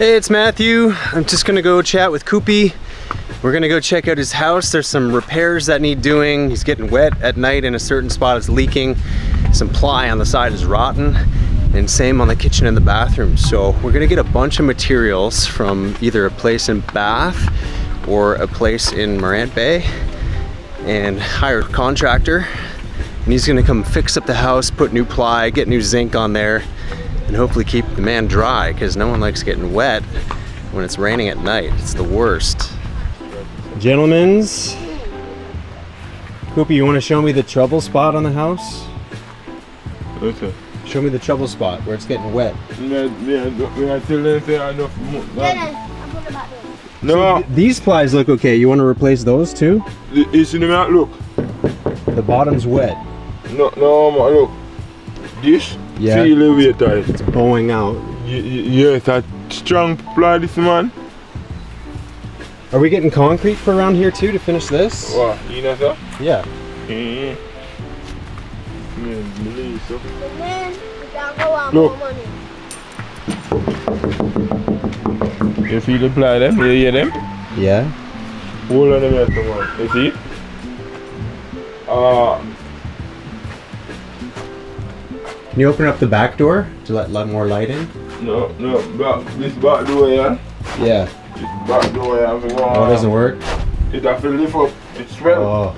Hey, it's Matthew. I'm just gonna go chat with Coppy. We're gonna go check out his house. There's some repairs that need doing. He's getting wet at night in a certain spot. It's leaking. Some ply on the side is rotten. And same on the kitchen and the bathroom. So we're gonna get a bunch of materials from either a place in Bath or a place in Morant Bay and hire a contractor. And he's gonna come fix up the house, put new ply, get new zinc on there, and hopefully keep the man dry, because no one likes getting wet when it's raining at night. It's the worst. Gentlemen's. Coppy, you want to show me the trouble spot on the house? Okay. Show me the trouble spot where it's getting wet. No. So these plies look okay. You want to replace those too? Look. The bottom's wet. No, look. This? Yeah. See the weight of it. It's bowing out. Yeah, it's a strong ply, this man. Are we getting concrete for around here too to finish this? What? You know so? Yeah. Look. You see the ply them? You hear them? Yeah. Hold on a minute, man. You see? Can you open up the back door to let more light in? No, this back door here. Yeah. This back door here. Oh, it doesn't work? It has to lift up. It swells. Oh.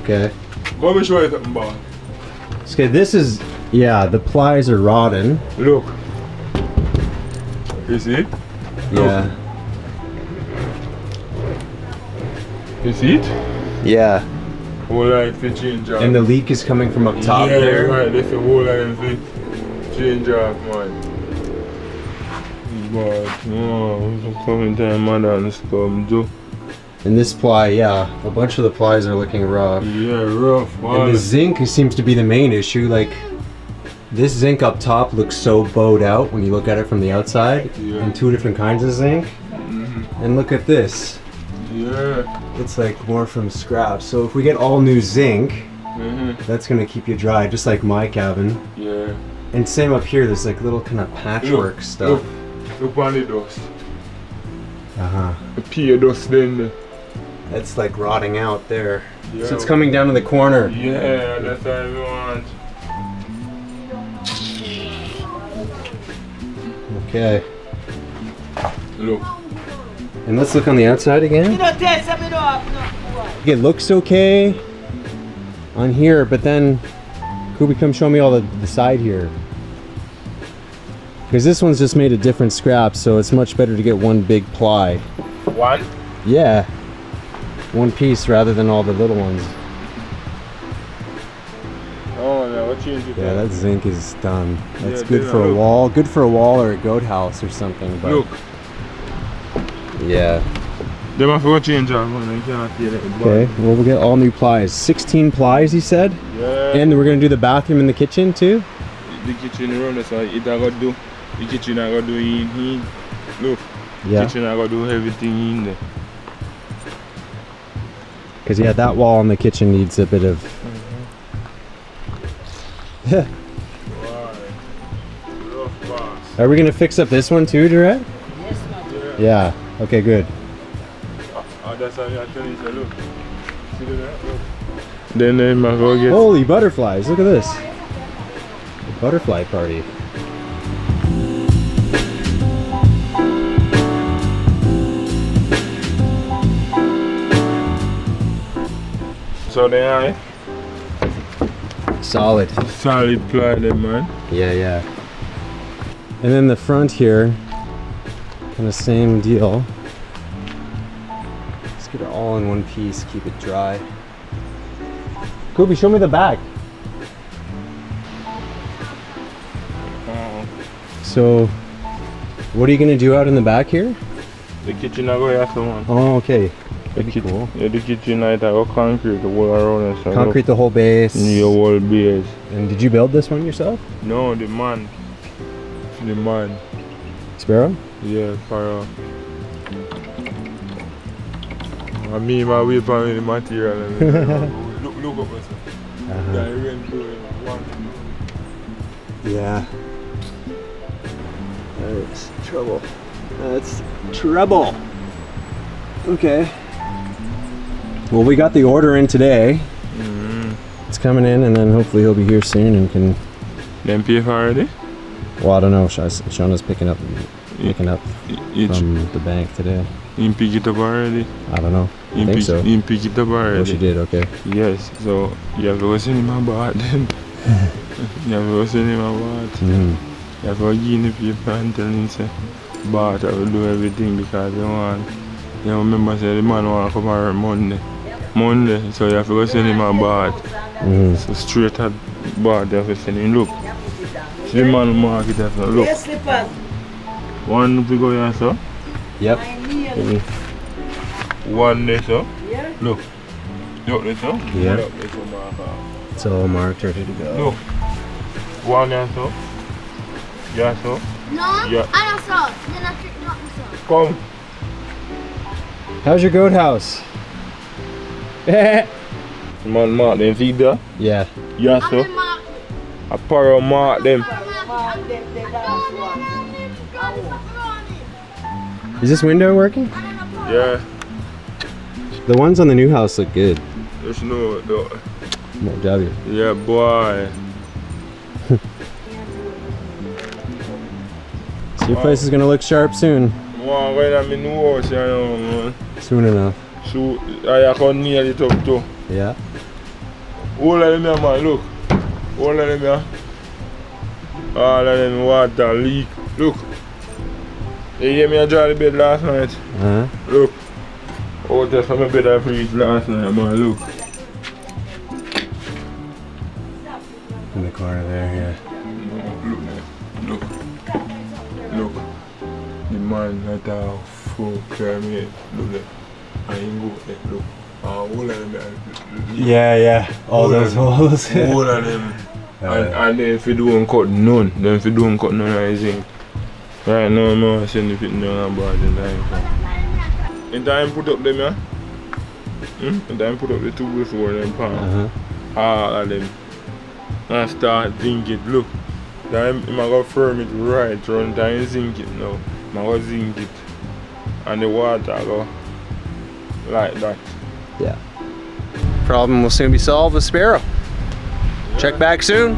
Okay. Let me show you something, boy. Okay, this is, yeah, the plies are rotten. Look. You see? Yeah. You see it? Yeah. Whole line to change off. And the leak is coming from up top there? Right, that's the whole line to change off, man. But, no, coming time, man, and come do. And this ply, yeah, a bunch of the plies are looking rough. Yeah, rough, man. And the zinc seems to be the main issue. Like, this zinc up top looks so bowed out when you look at it from the outside. Yeah. And two different kinds of zinc. And look at this. Yeah. It's like more from scrap. So if we get all new zinc, that's gonna keep you dry, just like my cabin. Yeah. And same up here, there's like little kind of patchwork stuff. Look on the dust. The pea dust then. That's like rotting out there. Yeah. So it's coming down to the corner. Yeah, that's what I want. Okay. Look. And let's look on the outside again. It looks okay on here, but then Coppy, come show me all the side here. Because this one's just made of different scraps, so it's much better to get one big ply. One? Yeah. One piece rather than all the little ones. Oh, yeah, what change it? Yeah, that zinc is done. That's Yeah, good for a look. wall. Good for a wall or a goat house or something. But Look. yeah. They have to change off, man. I can't hear it. Okay, well, we'll get all new plies. 16 plies, he said? Yeah. And we're going to do the bathroom and the kitchen too? The kitchen around us, it I got to do. The kitchen I got to do in here. Look. Yeah. The kitchen I got to do everything in there. Because yeah, that wall in the kitchen needs a bit of... Are we going to fix up this one too, Jared? Yes, ma'am. Yeah. Okay, good. That's how I tell you, so look. See that? Look. Then I go get... Holy butterflies, look at this. The butterfly party. So they are Solid. solid ply them, man. Yeah, yeah. And then the front here, kind of same deal. Let's get it all in one piece, keep it dry. Coppy, show me the back. So, what are you gonna do out in the back here? The kitchen I go after one. Oh, okay. The That'd be cool. Yeah, the kitchen I got concrete the wall around us. Concrete the whole base. The whole base. And did you build this one yourself? No, the man. The man. Sparrow? Yeah, for I mean, my way for the material. And look up, sir. Yeah. That's trouble. That's trouble. Okay. Well, we got the order in today. It's coming in, and then hopefully he'll be here soon and can. Then pay for already? Well, I don't know. Shauna's picking up from the bank today. You pick it up already? I don't know. I think so. You pick it up already? Oh, she did. Okay. Yes. So you have to go send him about then. You have to go send him about. You have to give him the paper and tell him say, "But I will do everything because you want." You remember say the man want to come around Monday, so you have to go send him a bath. So straight at bath, you have to send him. Look, see the man market, you have to look. One to go here, so? Yep. One there, so? Look. Look there, so? Yeah. It's all marked, ready to go. Look. One there, so? Yeah, so? No, yeah. I saw. Then I tricked not so. Come. How's your goat house? Man, mark them, see there? Yeah. Yeah, so? I pour mark them. Is this window working? Yeah. The ones on the new house look good. There's no. No W. Yeah, boy. So your place is gonna look sharp soon. Man, when I'm in the house, you know, man. Soon enough. So, I can nail it up too. Yeah. All of them here, man, look. All of them here. All of them water leak. Look. You hear me dry the bed last night? Look. Out there from my bed I freeze last night, man, look. In the corner there, yeah. Look. Look. The man that a full pyramid. Look there. And he go there, look. All of them there. Yeah. All those holes. All of them. And then if you don't cut none, then if you don't cut none of zinc. Right now, I'm send the fit down about the line. In time put up them, yeah? In time put up the 2 before them pan. All of them. And start zinc it. Look. Then I'm going to firm it right. Run time zinc it now. I'm going to zinc it. And the water go like that. Yeah. Problem will soon be solved with Sparrow. Check back soon.